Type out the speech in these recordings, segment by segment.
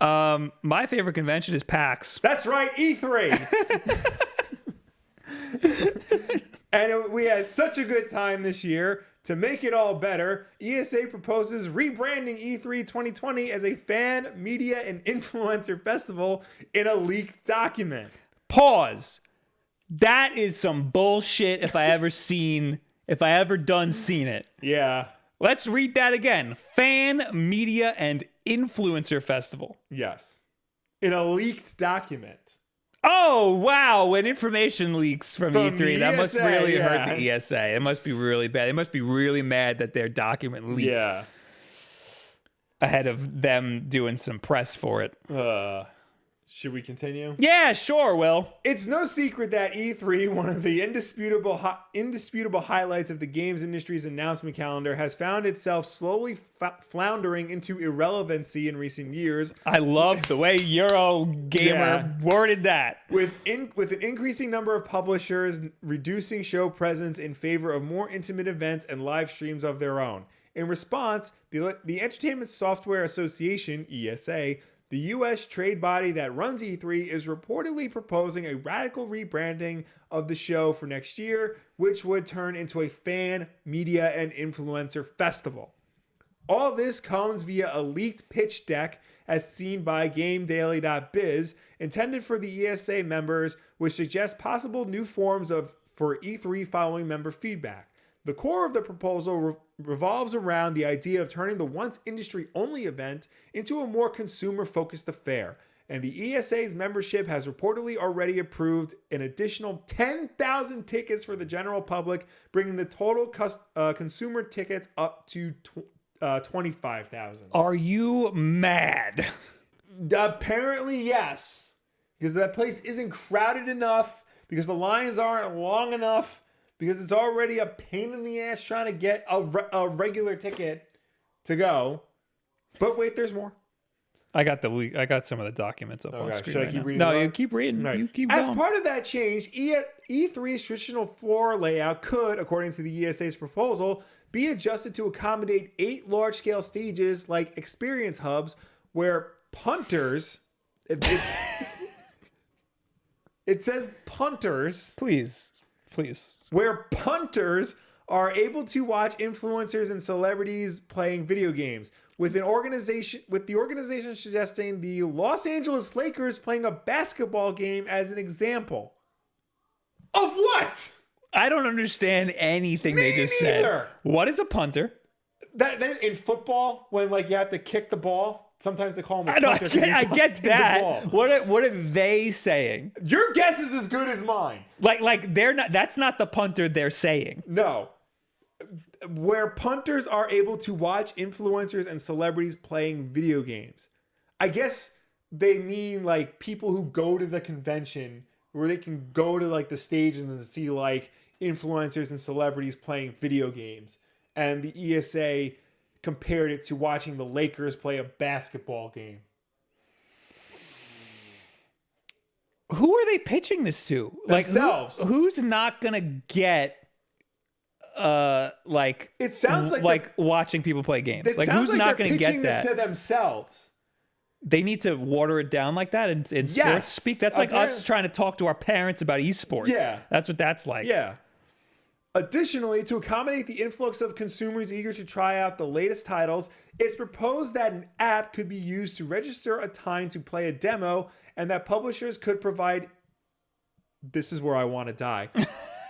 My favorite convention is PAX. That's right, E3. And we had such a good time this year. To make it all better, ESA proposes rebranding E3 2020 as a fan, media, and influencer festival in a leaked document. Pause. That is some bullshit if I ever seen it. Yeah. Let's read that again. Fan, media, and influencer festival. Yes. In a leaked document. Oh, wow. When information leaks from E3, that must ESA, really hurt the ESA. It must be really bad. They must be really mad that their document leaked ahead of them doing some press for it. Should we continue? Yeah, sure, Will. It's no secret that E3, one of the indisputable highlights of the games industry's announcement calendar, has found itself slowly floundering into irrelevancy in recent years. I love the way Eurogamer worded that. With an increasing number of publishers reducing show presence in favor of more intimate events and live streams of their own. In response, the Entertainment Software Association, ESA, the U.S. trade body that runs E3, is reportedly proposing a radical rebranding of the show for next year, which would turn into a fan, media, and influencer festival. All this comes via a leaked pitch deck as seen by GameDaily.biz, intended for the ESA members, which suggests possible new forms for E3 following member feedback. The core of the proposal revolves around the idea of turning the once industry-only event into a more consumer-focused affair, and the ESA's membership has reportedly already approved an additional 10,000 tickets for the general public, bringing the total consumer tickets up to 25,000. Are you mad? Apparently, yes. Because that place isn't crowded enough, because the lines aren't long enough, because it's already a pain in the ass trying to get a regular ticket to go. But wait, there's more. I got some of the documents up on screen. Should I keep reading? No, you keep reading. Right. You keep As going. part of that change, E3's traditional floor layout could, according to the ESA's proposal, be adjusted to accommodate 8 large-scale stages like experience hubs where punters... It says punters. Please. Where punters are able to watch influencers and celebrities playing video games. With the organization suggesting the Los Angeles Lakers playing a basketball game as an example. Of what? I don't understand anything they just said. What is a punter? That in football, when you have to kick the ball, sometimes they call them a punter. I get that. What are they saying? Your guess is as good as mine. Like they're not. That's not the punter they're saying. No. Where punters are able to watch influencers and celebrities playing video games. I guess they mean people who go to the convention where they can go to the stages and see influencers and celebrities playing video games. And the ESA compared it to watching the Lakers play a basketball game. Who are they pitching this to? Themselves. Who's not gonna get it sounds like watching people play games? Who's not gonna get that? Pitching this to themselves. They need to water it down like that in sports speak. That's like us trying to talk to our parents about esports. Yeah. That's what that's like. Yeah. Additionally, to accommodate the influx of consumers eager to try out the latest titles, it's proposed that an app could be used to register a time to play a demo, and that publishers could provide... This is where I want to die.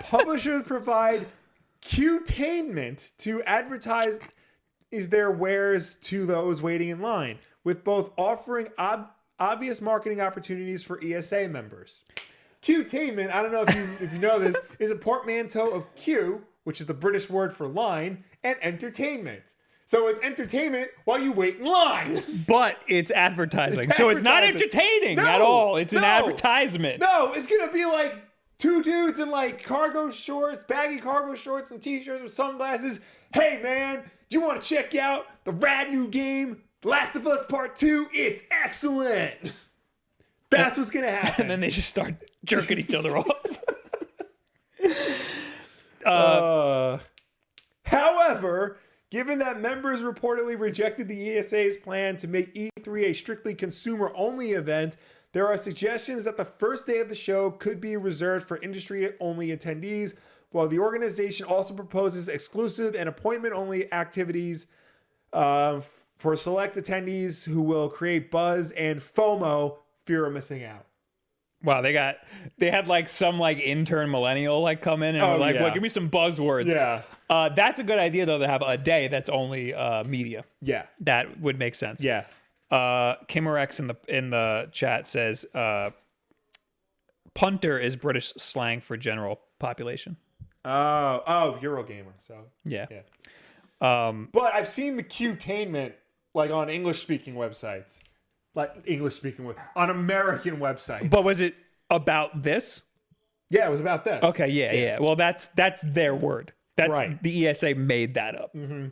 Publishers provide Qtainment to advertise their wares to those waiting in line, with both offering obvious marketing opportunities for ESA members. Qtainment, I don't know if you know this, is a portmanteau of Q, which is the British word for line, and entertainment. So it's entertainment while you wait in line. But it's advertising. So it's not entertaining at all. It's an advertisement. No, it's going to be two dudes in cargo shorts, baggy cargo shorts and t-shirts with sunglasses. Hey man, do you want to check out the rad new game, Last of Us Part 2? It's excellent. That's what's going to happen. And then they just start jerking each other off. However, Given that members reportedly rejected the ESA's plan to make E3 a strictly consumer-only event, there are suggestions that the first day of the show could be reserved for industry-only attendees, while the organization also proposes exclusive and appointment-only activities for select attendees who will create buzz and FOMO, fear of missing out. Wow, they had like some like intern millennial like come in and were like, well, give me some buzzwords. Yeah. That's a good idea though, to have a day that's only media. Yeah. That would make sense. Yeah. Kimerex in the chat says punter is British slang for general population. Oh, Eurogamer. So yeah. But I've seen the Qtainment like on English speaking websites. On American websites. But was it about this? Yeah, it was about this. Okay, yeah. Well, that's their word. That's right. The ESA made that up. Mm-hmm.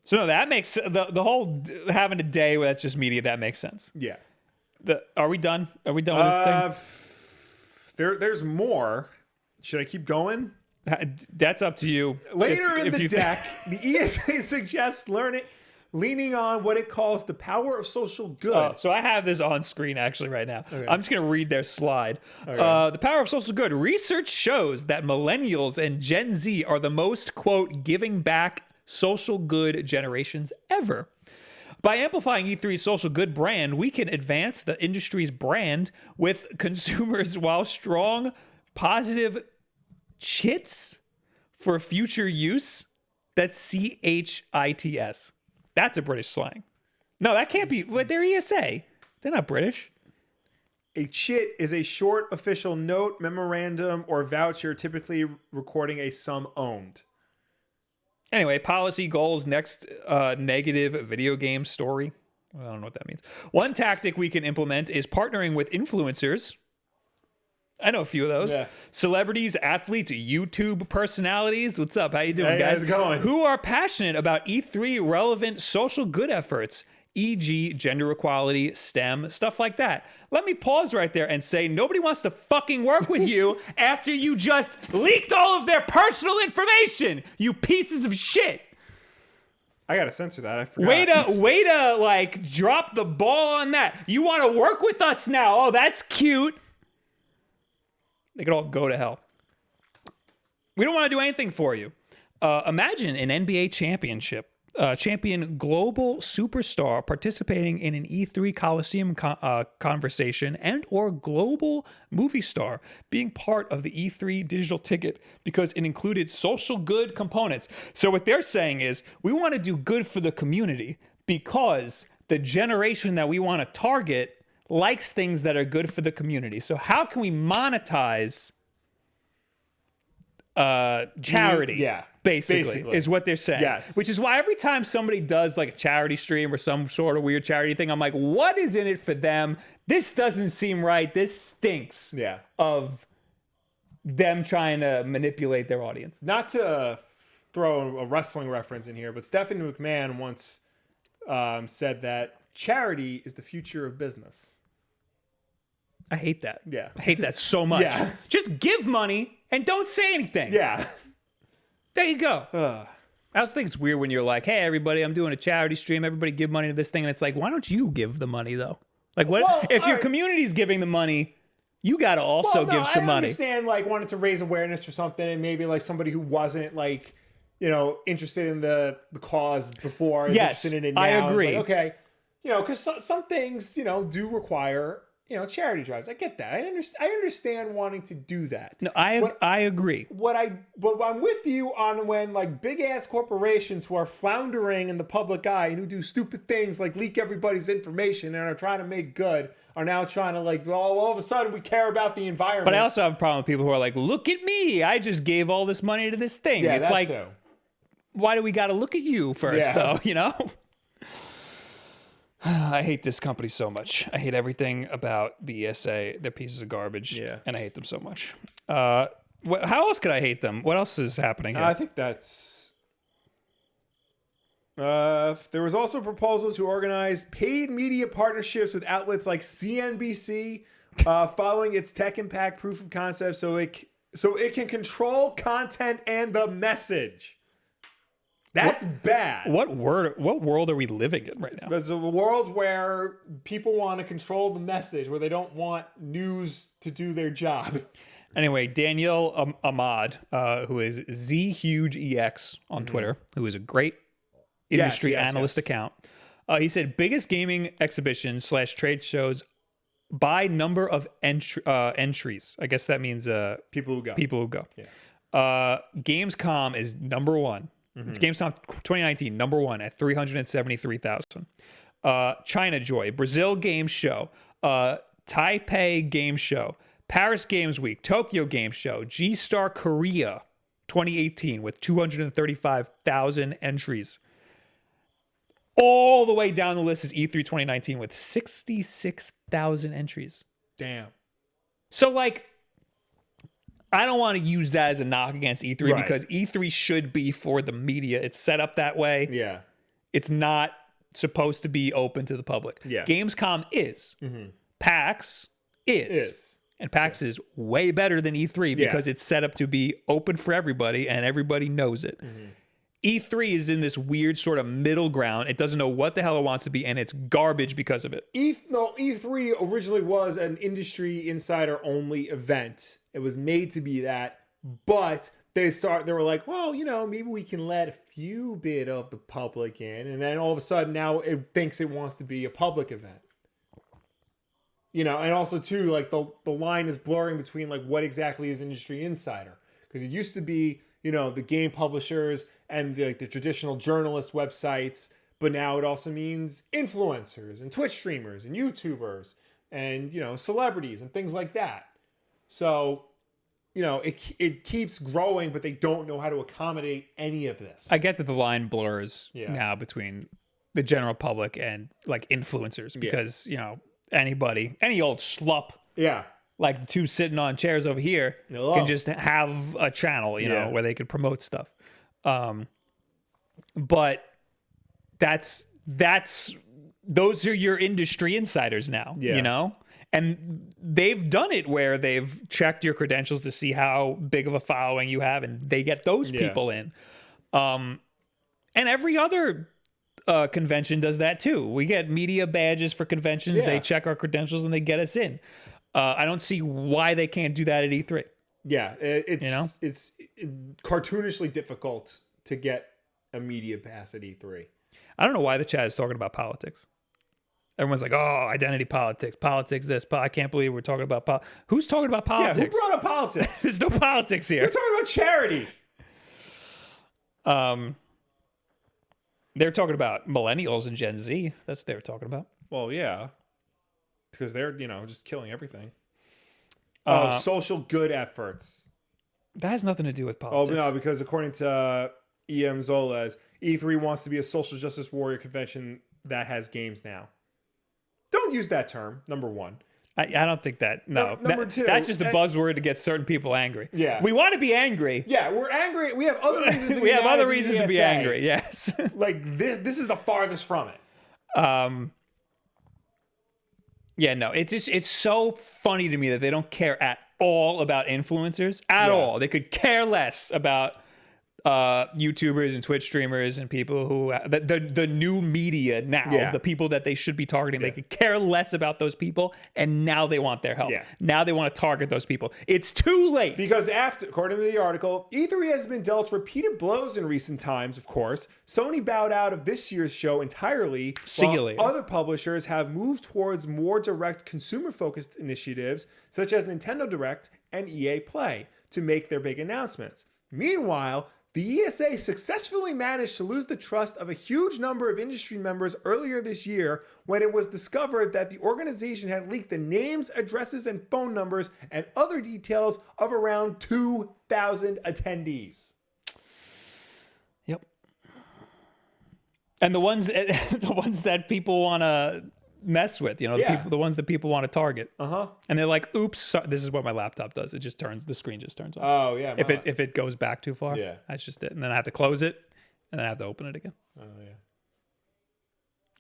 So no, that makes the whole having a day where that's just media. That makes sense. Yeah. Are we done? Are we done with this thing? There's more. Should I keep going? That's up to you. Later in the deck, the ESA suggests leaning on what it calls the power of social good. So I have this on screen actually right now. Okay. I'm just going to read their slide. Okay. The power of social good. Research shows that millennials and Gen Z are the most, quote, giving back social good generations ever. By amplifying E3's social good brand, we can advance the industry's brand with consumers while strong, positive chits for future use. That's CHITS. That's a British slang. No, that can't be. They're ESA. They're not British. A chit is a short official note, memorandum, or voucher, typically recording a sum owned. Anyway, policy goals, next negative video game story. I don't know what that means. One tactic we can implement is partnering with influencers. I know a few of those. Yeah. Celebrities, athletes, YouTube personalities. What's up? How you doing, guys? How's it going? Who are passionate about E3 relevant social good efforts, e.g. gender equality, STEM, stuff like that. Let me pause right there and say nobody wants to fucking work with you after you just leaked all of their personal information, you pieces of shit. I gotta censor that. I forgot. Way to like drop the ball on that. You want to work with us now? Oh, that's cute. They could all go to hell. We don't want to do anything for you. Imagine an NBA championship, champion global superstar participating in an E3 Coliseum conversation and or global movie star being part of the E3 digital ticket because it included social good components. So what they're saying is we want to do good for the community because the generation that we want to target likes things that are good for the community. So how can we monetize charity? Yeah. Basically, is what they're saying. Yes. Which is why every time somebody does like a charity stream or some sort of weird charity thing, I'm like, what is in it for them? This doesn't seem right. This stinks of them trying to manipulate their audience. Not to throw a wrestling reference in here, but Stephanie McMahon once said that charity is the future of business. I hate that. Yeah. I hate that so much. Yeah. Just give money and don't say anything. Yeah. There you go. I also think it's weird when you're like, hey, everybody, I'm doing a charity stream. Everybody give money to this thing. And it's like, why don't you give the money, though? Like, what if your community's giving the money, you got to also give some money. I understand, like, wanting to raise awareness for something and maybe, like, somebody who wasn't, like, you know, interested in the cause before is interested in it now. I agree. Like, okay. You know, because some things, you know, do require, you know, charity drives. I get that. I understand wanting to do that. No, I agree. But I'm with you on when like big ass corporations who are floundering in the public eye and who do stupid things like leak everybody's information and are trying to make good are now trying to like, all of a sudden we care about the environment. But I also have a problem with people who are like, look at me. I just gave all this money to this thing. Yeah, it's like, too. Why do we got to look at you first, though? You know? I hate this company so much. I hate everything about the ESA. They're pieces of garbage. Yeah. And I hate them so much. How else could I hate them? What else is happening here? I think that's... there was also a proposal to organize paid media partnerships with outlets like CNBC following its tech impact proof of concept so it so it can control content and the message. That's bad. What world are we living in right now? There's a world where people want to control the message, where they don't want news to do their job. Anyway, Daniel Ahmad, who is ZHugeEX on Twitter, who is a great industry analyst account, he said biggest gaming exhibitions / trade shows by number of entries. I guess that means People who go. Yeah. Gamescom is number one. Gamescom 2019, number one at 373,000. China Joy, Brazil Game Show, Taipei Game Show, Paris Games Week, Tokyo Game Show, G-Star Korea 2018 with 235,000 entries. All the way down the list is E3 2019 with 66,000 entries. Damn. So, like, I don't want to use that as a knock against E3 because E3 should be for the media. It's set up that way. Yeah. It's not supposed to be open to the public. Yeah. Gamescom is. PAX is. And PAX is way better than E3 because it's set up to be open for everybody and everybody knows it. E3 is in this weird sort of middle ground. It doesn't know what the hell it wants to be, and it's garbage because of it. E3 originally was an industry insider only event. It was made to be that, but they were like, well, maybe we can let a few bit of the public in, and then all of a sudden now it thinks it wants to be a public event. And also too, like the line is blurring between like what exactly is industry insider, because it used to be the game publishers and the traditional journalist websites, but now it also means influencers and Twitch streamers and YouTubers and celebrities and things like that. So it keeps growing, but they don't know how to accommodate any of this. I get that the line blurs now between the general public and like influencers because anybody, any old schlup, like the two sitting on chairs over here, can just have a channel, where they could promote stuff. But those are your industry insiders now, and they've done it where they've checked your credentials to see how big of a following you have, and they get those people in. And every other convention does that too. We get media badges for conventions. They check our credentials and they get us in. I don't see why they can't do that at E3. Yeah, it's cartoonishly difficult to get a media pass at E3. I don't know why the chat is talking about politics. Everyone's like, oh, identity politics this. I can't believe we're talking about Who's talking about politics? Yeah, who brought up politics? There's no politics here. We're talking about charity. They're talking about millennials and Gen Z. That's what they were talking about. Well, yeah. Because they're, just killing everything. Social good efforts. That has nothing to do with politics. Oh, no, because according to E.M. Zolas, E3 wants to be a social justice warrior convention that has games now. Don't use that term, number one. I don't think that. No. Number two. That's just a buzzword to get certain people angry. Yeah. We want to be angry. Yeah, we're angry. We have other reasons to be We have other reasons to be angry, yes. Like, this is the farthest from it. Yeah, no, it's so funny to me that they don't care at all about influencers at all. They could care less about YouTubers and Twitch streamers and people who the new media now, the people that they should be targeting. They could care less about those people, and now they want their help. Now they want to target those people. It's too late. Because according to the article, E3 has been dealt repeated blows in recent times, of course. Sony bowed out of this year's show entirely, while other publishers have moved towards more direct consumer-focused initiatives, such as Nintendo Direct and EA Play, to make their big announcements. Meanwhile, the ESA successfully managed to lose the trust of a huge number of industry members earlier this year when it was discovered that the organization had leaked the names, addresses, and phone numbers and other details of around 2,000 attendees. Yep. And the ones that people want to mess with, the ones that people want to target. And they're like, oops, this is what my laptop does. The screen just turns on. Oh yeah. If it goes back too far, that's just it. And then I have to close it, and then I have to open it again. Oh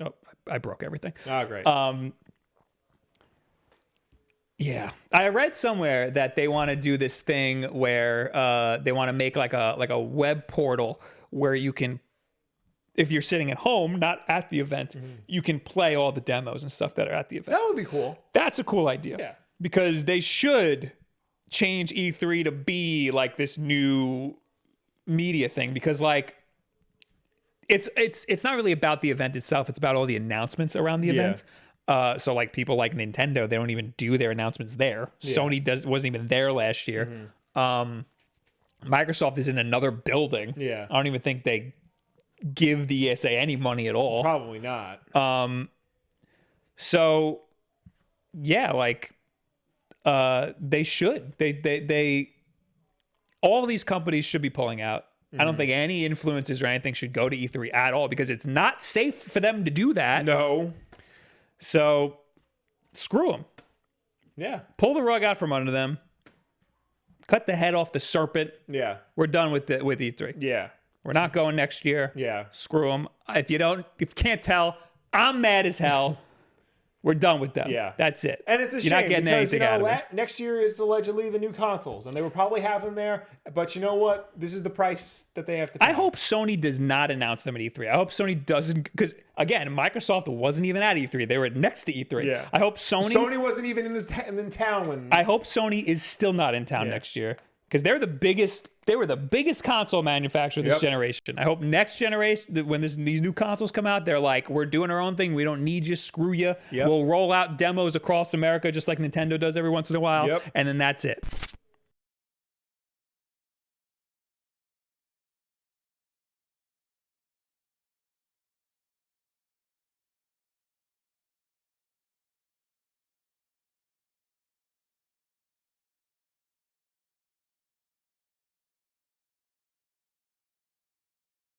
yeah. Oh, I broke everything. Oh great. Yeah, I read somewhere that they want to do this thing where they want to make like a web portal where you can, if you're sitting at home, not at the event, you can play all the demos and stuff that are at the event. That would be cool. That's a cool idea. Yeah. Because they should change E3 to be like this new media thing, because like it's not really about the event itself, it's about all the announcements around the event. So like people like Nintendo, they don't even do their announcements there. Sony wasn't even there last year. Microsoft is in another building. Yeah. I don't even think they give the ESA any money at all. Probably not. So yeah, like they should. They all these companies should be pulling out. I don't think any influencers or anything should go to E3 at all, because it's not safe for them to do that. No. So screw them. Yeah. Pull the rug out from under them. Cut the head off the serpent. Yeah. We're done with E3. Yeah. We're not going next year. Yeah. Screw them. If you can't tell, I'm mad as hell. We're done with them. Yeah. That's it. And it's a You're shame not getting because, anything out of it. next year is allegedly the new consoles, and they will probably have them there. But you know what? This is the price that they have to pay. I hope Sony does not announce them at E3. I hope Sony doesn't, because again, Microsoft wasn't even at E3. They were next to E3. Yeah. I hope Sony wasn't even in town when. I hope Sony is still not in town next year, because they were the biggest console manufacturer this generation. I hope next generation, when these new consoles come out, they're like, we're doing our own thing. We don't need you. Screw you. We'll roll out demos across America just like Nintendo does every once in a while. And then that's it.